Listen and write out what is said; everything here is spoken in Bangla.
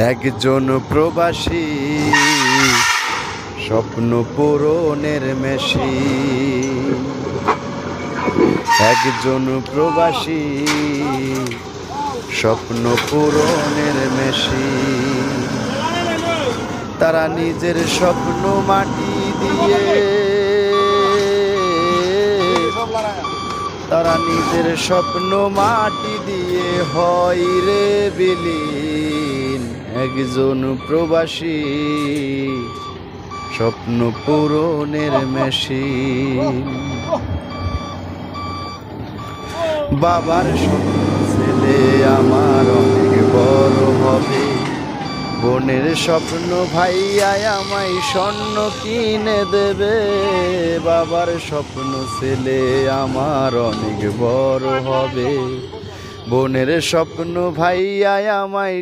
একজন প্রবাসী স্বপ্ন পূরণের মেশিন। একজন প্রবাসী স্বপ্ন পূরণের মেশিন। তারা নিজের স্বপ্ন মাটি দিয়ে, তারা নিজের স্বপ্ন মাটি দিয়ে হয় রে বিলীন। একজন প্রবাসী স্বপ্ন পূরণের মেশিন। বাবার স্বপ্ন ছেলে আমার অনেক বড় হবে, বোনের স্বপ্ন ভাইয়া আমায় স্বর্ণ কিনে দেবে। বাবার স্বপ্ন ছেলে আমার অনেক বড় হবে, বোনের স্বপ্ন ভাইয়া আমায়